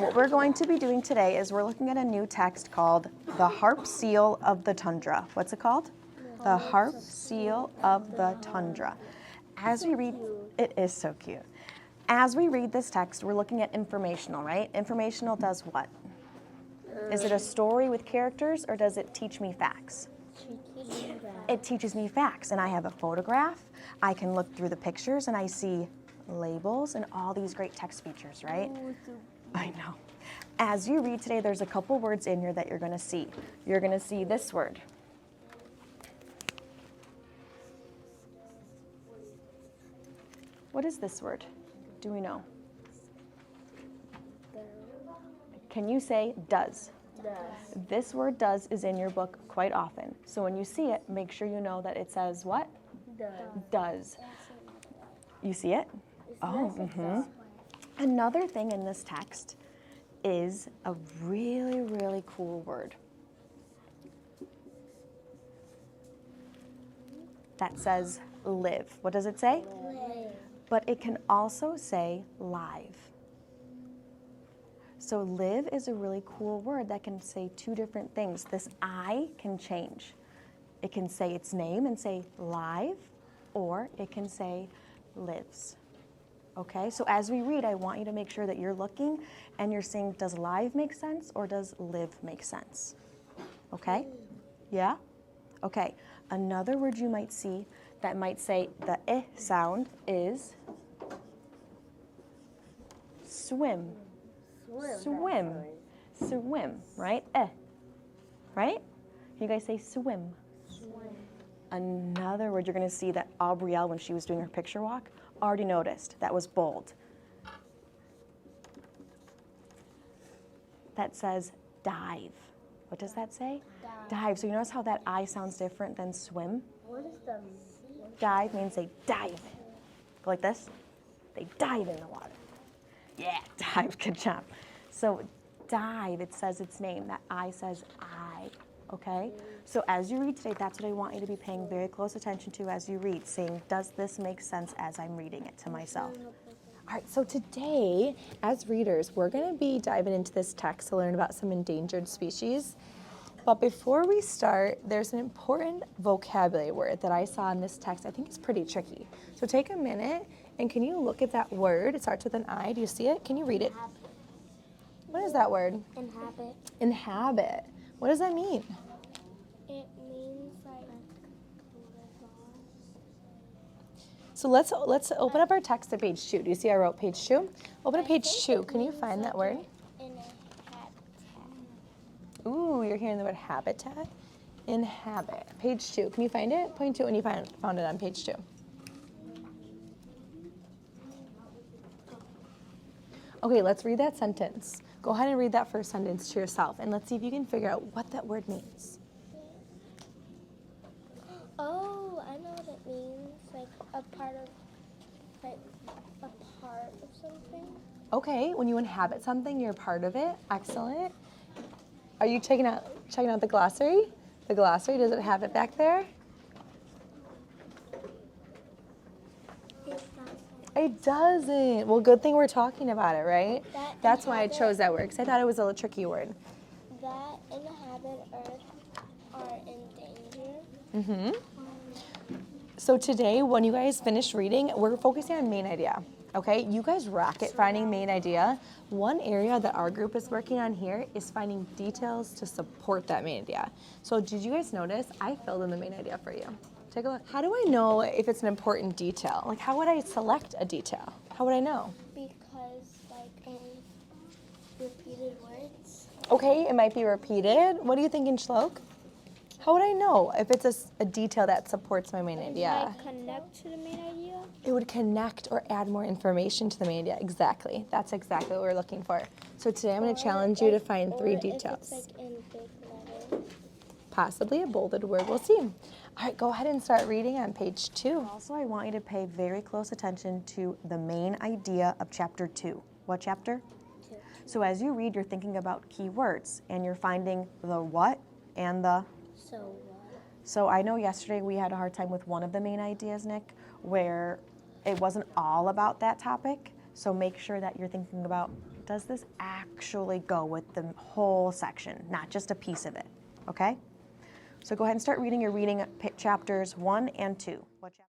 what we're going to be doing today is we're looking at a new text called The Harp Seal of the Tundra. What's it called? The Harp Seal of the Tundra. As we read, it is so cute. As we read this text, we're looking at informational, right? Informational does what? Is it a story with characters or does it teach me facts? It teaches me facts, and I have a photograph. I can look through the pictures and I see labels and all these great text features, right? I know. As you read today, there's a couple words in here that you're going to see. You're going to see this word. What is this word? Do we know? Can you say does? Does. This word does is in your book quite often. So when you see it, make sure you know that it says what? Does. You see it? Oh, mm-hmm. Another thing in this text is a really, really cool word that says live. What does it say? Live. But it can also say live. So live is a really cool word that can say two different things. This I can change. It can say its name and say live, or it can say lives. Okay, so as we read, I want you to make sure that you're looking and you're saying, does live make sense or does live make sense? Okay, yeah? Okay, another word you might see that might say the eh sound is swim. Swim. Swim, right? Right? You guys say swim. Swim. Another word you're going to see that Aubrielle, when she was doing her picture walk, already noticed. That was bold. That says dive. What does that say? Dive. So you notice how that I sounds different than swim? What is the Dive means they dive in. Go like this. They dive in the water. Yeah, dive. Good job. So dive, it says its name. That I says I. Okay? So as you read today, that's what I want you to be paying very close attention to as you read, saying, does this make sense as I'm reading it to myself? All right, so today, as readers, we're going to be diving into this text to learn about some endangered species. But before we start, there's an important vocabulary word that I saw in this text. I think it's pretty tricky. So take a minute, and can you look at that word? It starts with an I. Do you see it? Can you read it? What is that word? inhabit? Inhabit. What does that mean? It means like So let's open up our text to page 2. Do you see I wrote page 2? Open up page 2. Can you find that word? in a habitat. Ooh, you're hearing the word habitat. Inhabit. Page 2. Can you find it? Point to it when you found it on page 2. Okay, let's read that sentence. Go ahead and read that first sentence to yourself, and let's see if you can figure out what that word means. Oh, I know what it means. Like a part of something. Okay, when you inhabit something, you're a part of it. Excellent. Are you checking out the glossary? The glossary, does it have it back there? It doesn't. Well, good thing we're talking about it, right? That's why I chose that word, because I thought it was a little tricky word. That inhabit Earth are in danger. Mm-hmm. So today, when you guys finish reading, we're focusing on main idea. Okay, you guys rock it finding main idea. One area that our group is working on here is finding details to support that main idea. So did you guys notice? I filled in the main idea for you. Take a look. How do I know if it's an important detail? Like, how would I select a detail? How would I know? Because repeated words. Okay, it might be repeated. What do you think in Shlok? How would I know if it's a detail that supports my main idea? Like connect to the main idea. It would connect or add more information to the main idea. Exactly. That's exactly what we're looking for. So today I'm going to challenge you to find 3 details. If it's like in big letters. Possibly a bolded word. We'll see. All right, go ahead and start reading on page 2. Also, I want you to pay very close attention to the main idea of chapter 2. What chapter? 2. So as you read, you're thinking about keywords, and you're finding the what and the. So what? So I know yesterday we had a hard time with one of the main ideas, Nick, where it wasn't all about that topic. So make sure that you're thinking about, does this actually go with the whole section, not just a piece of it, okay? So go ahead and start reading your chapters 1 and 2. What chapter?